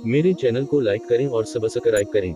मेरे चैनल को लाइक करें और सब्सक्राइब करें।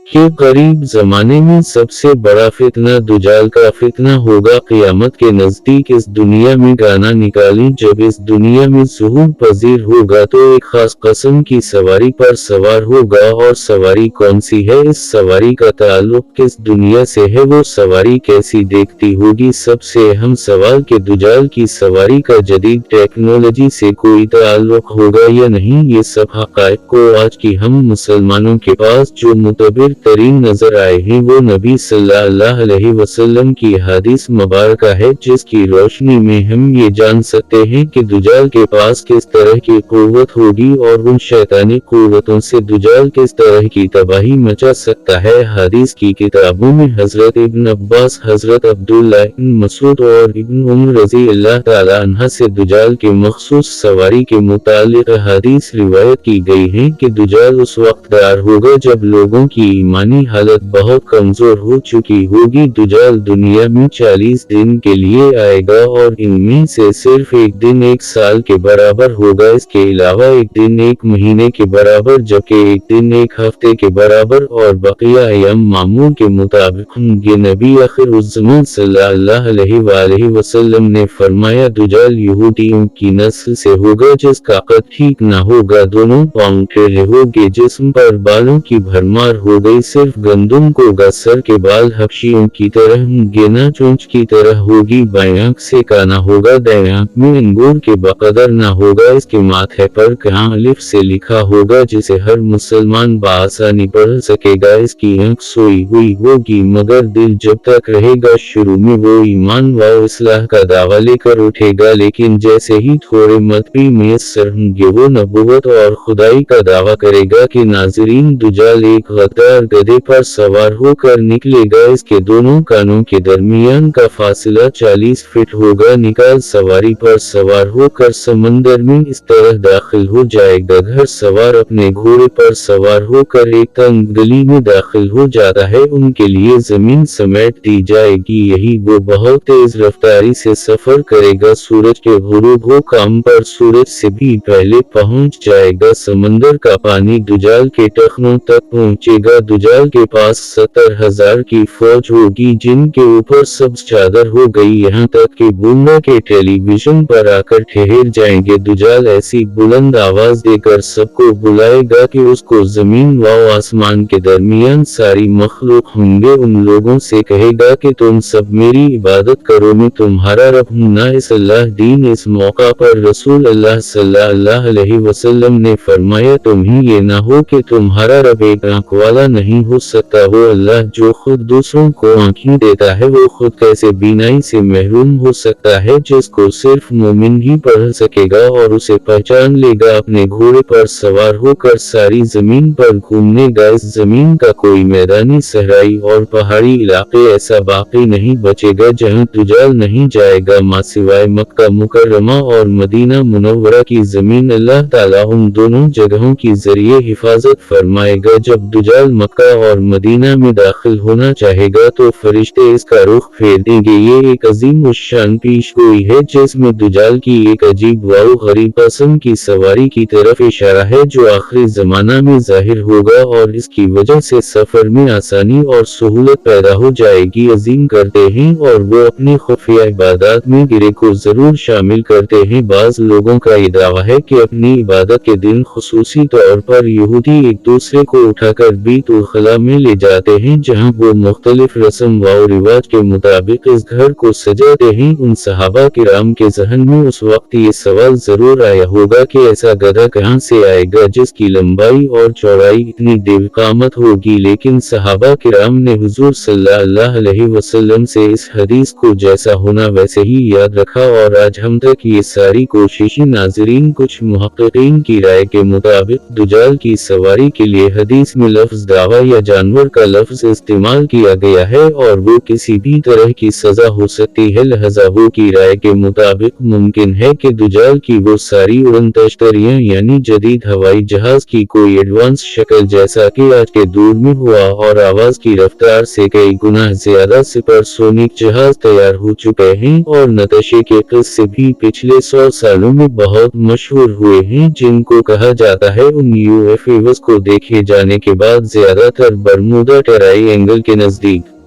के करीब जमाने में सबसे बड़ा फितना दुजाल का फितना होगा। क़यामत के नजदीक इस दुनिया में गाना निकाली, जब इस दुनिया में ज़ुहूर पजीर होगा तो एक खास किस्म की सवारी पर सवार होगा। और सवारी कौन सी है, इस सवारी का ताल्लुक किस दुनिया से है, वो सवारी कैसी देखती होगी। सबसे अहम सवाल कि दुजाल की सवारी का जदीद टेक्नोलॉजी से कोई ताल्लुक होगा या नहीं। ये सब हक़ाइक़ को आज की हम मुसलमानों के पास जो मुतबिर तरीन नजर आए हैं वो नबी सल्लल्लाहु अलैहि वसल्लम की हदीस मुबारका है, जिसकी रोशनी में हम ये जान सकते हैं कि दुजाल के पास किस तरह की कुव्वत होगी और उन शैतानी कुव्वतों से दुजाल किस तरह की तबाही मचा सकता है। हदीस की किताबों में हजरत इब्न अब्बास, हजरत अब्दुल्लाह इब्न मसूद और इब्न उमर रज़ी अल्लाह ताला अन्हा से दुजाल के मखसूस सवारी के मुतालिक हदीस रिवायत की गई है कि दुजाल उस वक्त दार होगा जब लोगों की ईमानी हालत बहुत कमजोर हो चुकी होगी। दुजाल दुनिया में 40 दिन के लिए आएगा और इनमें से सिर्फ एक दिन एक साल के बराबर होगा। इसके अलावा एक दिन एक महीने के बराबर, जबकि एक दिन एक हफ्ते के बराबर और बकिया अय्याम मामूल के मुताबिक होंगे। नबी आखिरुज़्ज़मान सल्लल्लाहु अलैहि वसल्लम ने फरमाया, दुजाल यहूदियों की नस्ल से होगा जिसका कद ठीक न होगा, दोनों पांव टेढ़े होंगे, जिस्म पर बालों की भरमार हो गई, सिर्फ गंदुम को सर के बाल हबशियों की तरह होंगे, न चोंच की तरह होगी, बाएं आंख से काना होगा, दाएं आंख में अंगूर के बकदर न होगा, इसके माथे पर कहाँ अलिफ से लिखा होगा जिसे हर मुसलमान बआसानी पढ़ सकेगा। इसकी आंख सोई हुई होगी मगर दिल जब तक रहेगा। शुरू में वो ईमान व इस्लाह का दावा लेकर उठेगा, लेकिन जैसे ही थोड़े मतभी मुयस्सर होंगे वो नबुव्वत और खुदाई का दावा करेगा कि नाज़रीन, दुजाल एक गद्दार गधे पर सवार होकर निकलेगा, इसके दोनों कानों के दरमियान का फासला 40 फीट होगा, निकाल सवारी पर सवार होकर समंदर में इस तरह दाखिल हो जाएगा। घर सवार अपने घोड़े पर सवार होकर एक तंग गली में दाखिल हो जाता है, उनके लिए जमीन समेट दी जाएगी, यही वो बहुत तेज रफ्तारी से सफर करेगा। सूरज के गुरूब हो काम पर सूरज से भी पहले पहुंच जाएगा। समंदर का पानी दुजाल के टखनों तक पहुंचेगा। दुजाल के पास 70,000 की फौज होगी जिनके ऊपर सब्ज चादर हो गई, यहाँ तक कि बुम्बा के टेलीविजन पर आकर ठहर जाएंगे। दुजाल ऐसी बुलंद आवाज देकर सबको बुलाएगा कि उसको जमीन व आसमान के दरमियान सारी मखलूक होंगे उन लोगों से कहेगा कि तुम सब मेरी इबादत करो, मैं तुम्हारा रब हूँ ना इस अल्लाह दीन। इस मौका पर रसूल अल्लाह सल्लल्लाहु अलैहि वसल्लम ने फरमाया, तुम ही ये ना हो कि तुम्हारा रब एक आंख वाला नहीं हो सकता। वो अल्लाह जो खुद दूसरों को आंखें देता है वो खुद कैसे बीनाई से महरूम हो सकता है, जिसको सिर्फ मोमिन ही पढ़ सकेगा और उसे पहचान लेगा। अपने घोड़े पर सवार होकर सारी जमीन पर घूमनेगा। इस जमीन का कोई मैदानी, सहराई और पहाड़ी इलाके ऐसा बाकी नहीं बचेगा जहाँ दुजाल नहीं जाएगा, माँ सिवाय मक्का मुकर्रमा और मदीना मुनव्वरा की जमीन। अल्लाह ताला उन दोनों जगहों की जरिए हिफाजत फरमाएगा। जब दुजाल मक्का और मदीना में दाखिल होना चाहेगा तो फरिश्ते इसका रुख फेर देंगे। ये एक अजीम उश्शान पेश गोई है जिसमें दुजाल की एक अजीब व गरीब किस्म की सवारी की तरफ इशारा है जो आखिरी जमाना में जाहिर होगा और इसकी वजह से सफर में आसानी और सहूलत पैदा हो जाएगी। अजीम करते हैं और वो अपनी खुफिया इबादत में गिरे को जरूर शामिल करते हैं। बाज लोगों का ये दावा है कि अपनी इबादत के दिन खुसूसी तौर पर यहूदी एक दूसरे को उठाकर बीतुल खला में ले जाते हैं जहां वो मुख्तलिफ रस्म व रिवाज के मुताबिक इस घर को सजाते हैं। उन सहाबा किराम के ज़हन में उस वक्त ये सवाल जरूर आया होगा कि ऐसा गधा कहां से आएगा जिसकी लंबाई और चौड़ाई इतनी बेवकामत होगी, लेकिन सहाबा किराम ने हुजूर सल्लल्लाहु अलैहि वसल्लम से इस हदीस को जैसा होना वैसे ही याद रखा और आज हम तक ये सारी कोशिशें नाज़रीन। कुछ मुहक्किकीन की राय के मुताबिक दुजाल की सवारी के लिए हदीस में लफ्ज़ दावा علاوہ یا جانور کا لفظ استعمال کیا گیا ہے اور وہ کسی بھی طرح کی سزا ہو سکتی ہے، لہذا وہ کی رائے کے مطابق ممکن ہے کہ دجال کی وہ ساری اڑن تشتریاں یعنی جدید ہوائی جہاز کی کوئی ایڈوانس شکل جیسا کہ آج کے دور میں ہوا اور آواز کی رفتار سے کئی گنا زیادہ سپر سونک جہاز تیار ہو چکے ہیں، اور نتاشے کے قصے بھی پچھلے 100 سالوں میں بہت مشہور ہوئے ہیں جن کو کہا جاتا ہے ان یو ایف اوز کو دیکھے جانے کے بعد زیادہ تر برمودا ٹرائی اینگل کے نزدیک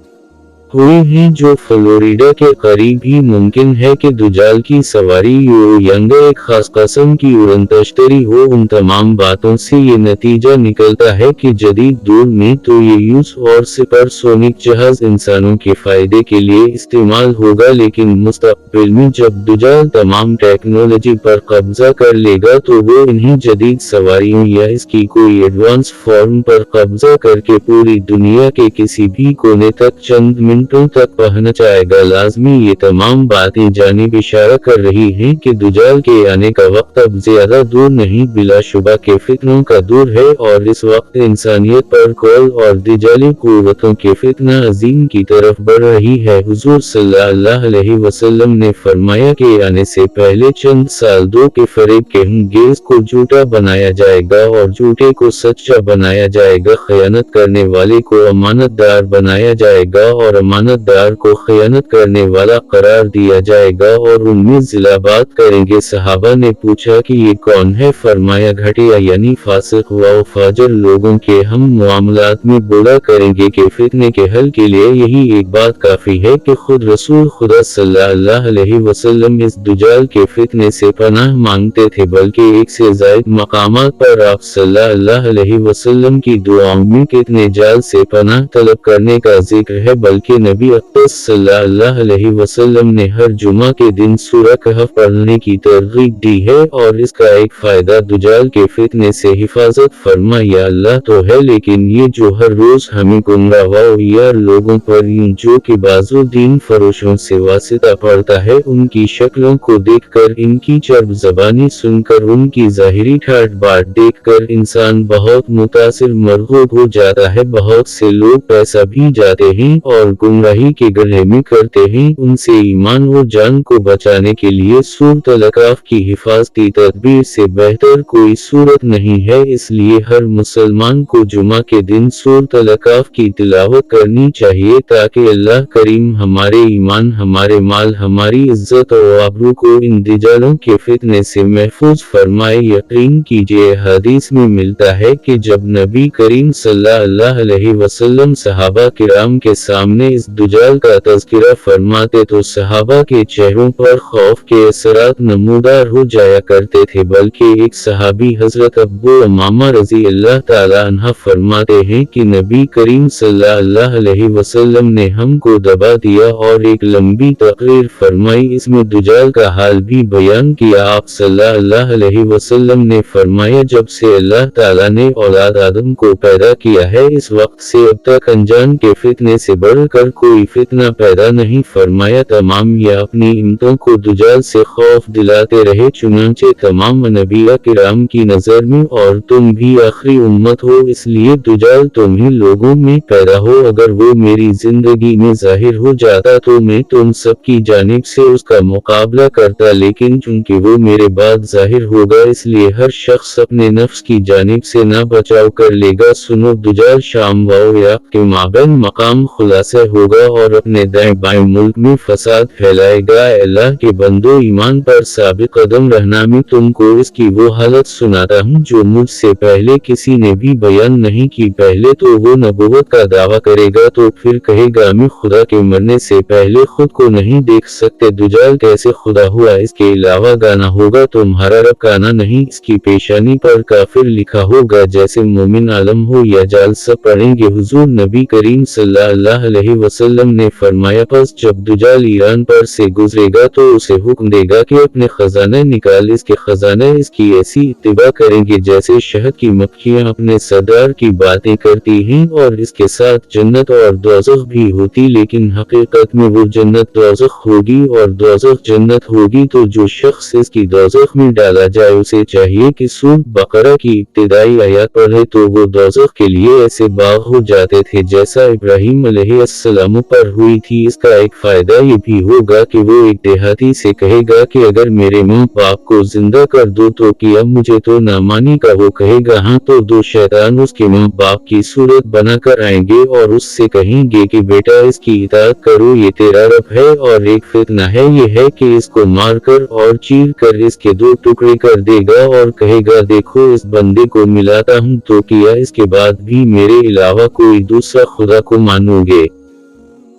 ہوئے ہیں جو فلوریڈا کے قریب ہی۔ ممکن ہے کہ دجال کی سواری یا ایک خاص قسم کی اڑن تشتری ہو۔ ان تمام باتوں سے یہ نتیجہ نکلتا ہے کہ جدید دور میں تو یہ یوز اور سپر سونک جہاز انسانوں کے فائدے کے لیے استعمال ہوگا، لیکن مستقبل میں جب دجال تمام ٹیکنالوجی پر قبضہ کر لے گا تو وہ انہی جدید سواریوں یا اس کی کوئی ایڈوانس فارم پر قبضہ کر کے پوری دنیا کے کسی بھی کونے تک چند منٹوں تک پہنچ جائے گا۔ لازمی یہ تمام باتیں جانب اشارہ کر رہی ہیں کہ دجال کے آنے کا وقت اب زیادہ دور نہیں، بلا شبہ کے فتنوں کا دور ہے، اور اس وقت انسانیت پر کول اور دجالی قوتوں کے فتنہ عظیم کی طرف بڑھ رہی ہے۔ حضور صلی اللہ علیہ وسلم نے فرمایا کہ آنے سے پہلے چند سال دو کے فریب کے ہوں گے، اس کو جھوٹا بنایا جائے گا اور جھوٹے کو سچا بنایا جائے گا، خیانت کرنے والے کو امانت دار بنایا جائے گا اور امانت دار کو خیانت کرنے والا قرار دیا جائے گا، اور ان میں ضلع بات کریں گے۔ صحابہ نے پوچھا کہ یہ کون ہے؟ فرمایا گھٹیا یعنی فاسق و فاجر لوگوں کے ہم معاملات میں بولا کریں گے کہ فتنے کے حل کے لیے یہی ایک بات کافی ہے کہ خود رسول خدا صلی اللہ علیہ وسلم اس دجال کے فتنے سے پناہ مانگتے تھے، بلکہ ایک سے زائد مقامات پر آپ صلی اللہ علیہ وسلم کی دعاؤں میں کتنے جال سے پناہ طلب کرنے کا ذکر ہے، بلکہ نبی اقدس صلی اللہ علیہ وسلم نے ہر جمعہ کے دن سورہ کہف پڑھنے کی ترغیب دی ہے، اور اس کا ایک فائدہ دجال کے فتنے سے حفاظت فرما۔ یا اللہ تو ہے، لیکن یہ جو ہر روز ہمیں گمراہ و عیار لوگوں پر جو کہ بعضو دین فروشوں سے واسطہ پڑتا ہے، ان کی شکلوں کو دیکھ کر، ان کی چرب زبانی سن کر، ان کی ظاہری ٹھاٹ بات دیکھ کر انسان بہت متاثر مرغوب ہو جاتا ہے۔ بہت سے لوگ پیسہ بھی جاتے ہیں اور گمراہی کے گڑھے میں کرتے ہیں، ان سے ایمان و جان کو بچانے کے لیے سورۃ الاقراف کی حفاظتی تدبیر سے بہتر کوئی صورت نہیں ہے۔ اس لیے ہر مسلمان کو جمعہ کے دن سورۃ الاقراف کی تلاوت کرنی چاہیے تاکہ اللہ کریم ہمارے ایمان، ہمارے مال، ہماری عزت و آبرو کو ان دجالوں کے فتنے سے محفوظ فرمائے۔ یقین کیجئے حدیث میں ملتا ہے کہ جب نبی کریم صلی اللہ علیہ وسلم صحابہ کرام کے سامنے اس دجال کا تذکرہ فرماتے تو صحابہ کے چہروں پر خوف کے اثرات نمودار ہو جایا کرتے تھے، بلکہ ایک صحابی حضرت ابو امامہ رضی اللہ تعالی عنہ فرماتے ہیں کہ نبی کریم صلی اللہ علیہ وسلم نے ہم کو دبا دیا اور ایک لمبی تقریر فرمائی، اس میں دجال کا حال بھی بیان کیا۔ آپ صلی اللہ علیہ وسلم نے فرمایا جب سے اللہ تعالی نے اولاد آدم کو پیدا کیا ہے، اس وقت سے اب تک انجان کے فتنے سے بڑھ کر کوئی فتنہ پیدا نہیں فرمایا۔ تمام یہ اپنی امتوں کو دجال سے خوف دلاتے رہے، چنانچہ تمام انبیاء کرام کی نظر میں اور تم بھی آخری امت ہو، اس لیے دجال تمہیں لوگوں میں پیدا ہو، اگر وہ میری زندگی میں ظاہر ہو جاتا تو میں تم سب کی جانب سے اس کا مقابلہ کرتا، لیکن چونکہ وہ میرے بعد ظاہر ہوگا اس لیے ہر شخص اپنے نفس کی جانب سے نہ بچاؤ کر لے گا۔ سنو دجال شام و عراق کے مابین مقام خلاصہ ہوگا اور اپنے دائیں بائیں ملک میں فساد پھیلائے گا۔ اے اللہ کے بندو، ایمان پر ثابت قدم رہنا، میں تم کو اس کی وہ حالت سناتا ہوں جو مجھ سے پہلے کسی نے بھی بیان نہیں کی۔ پہلے تو وہ نبوت کا دعویٰ کرے گا تو پھر کہے گا میں خدا کے مرنے سے پہلے خود کو نہیں دیکھ سکتے۔ دجال کیسے خدا ہوا؟ اس کے علاوہ گانا ہوگا، تمہارا رب گانا نہیں، اس کی پیشانی پر کافر لکھا ہوگا جیسے مومن عالم ہو یا جالسہ پڑھیں گے۔ حضور نبی کریم صلی اللہ علیہ वसल्लम ने फरमाया, पस जब दुजाल ईरान पर से गुजरेगा तो उसे हुक्म देगा कि अपने खजाना निकाल, इसके खजाना इसकी ऐसी इत्तिबा करेंगे जैसे शहद की मक्खियां अपने सरदार की बातें करती हैं, और इसके साथ जन्नत और दोज़ख भी होती, लेकिन हकीकत में वो जन्नत दोज़ख होगी और दोज़ख जन्नत होगी। तो जो शख्स इसकी दोज़ख में डाला जाए उसे चाहिए कि सूरत बकरा की इब्तिदाई आयत पढ़े, तो वो दोज़ख के लिए ऐसे बाग हो जाते थे जैसा इब्राहीम अलैहिस्सलाम पर हुई थी। इसका एक फायदा ये भी होगा कि वो एक देहाती से कहेगा कि अगर मेरे माँ बाप को जिंदा कर दो तो किया, मुझे तो ना मानी का वो कहेगा हाँ, तो दो शैतान उसके माँ बाप की सूरत बनाकर आएंगे और उससे कहेंगे कि बेटा इसकी इताअत करो, ये तेरा रब है, और एक फितना है ये है कि इसको मार कर और चीर कर इसके दो टुकड़े कर देगा और कहेगा देखो इस बंदे को मिलाता हूँ तो किया, इसके बाद भी मेरे अलावा कोई दूसरा खुदा को मानोगे।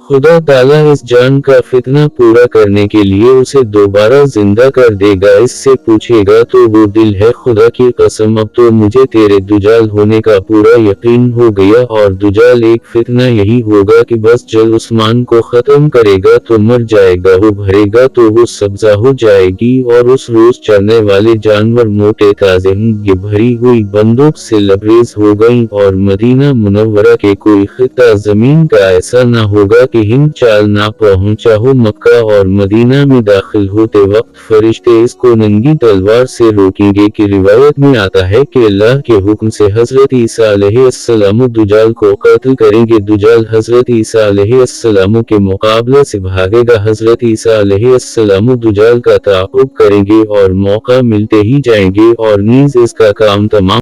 खुदा ताला इस जान का फितना पूरा करने के लिए उसे दोबारा जिंदा कर देगा। इससे पूछेगा तो वो दिल है, खुदा की कसम अब तो मुझे तेरे दुजाल होने का पूरा यकीन हो गया। और दुजाल एक फितना यही होगा कि बस जल उस्मान को खत्म करेगा तो मर जाएगा, वो भरेगा तो वो सब्जा हो जाएगी, और उस रोज चरने वाले जानवर मोटे ताजे होंगे, भरी हुई बंदूक से लबरेज हो गई, और मदीना मुनव्वरा के कोई खिता जमीन का ऐसा न होगा कि हिंद चाल ना पहुंचा हो। मक्का और मदीना में दाखिल होते वक्त फरिश्ते इसको नंगी तलवार से रोकेंगे कि रिवायत में आता है कि अल्लाह के हुक्म से हजरत ईसा अलैहिस्सलाम दुजाल को कत्ल करेंगे। दुजाल हजरत ईसा अलैहिस्सलाम के मुकाबले से भागेगा, हजरत ईसा अलैहिस्सलाम दुजाल का ताक़ुब करेंगे और मौका मिलते ही जाएंगे, और नीज इसका काम तमाम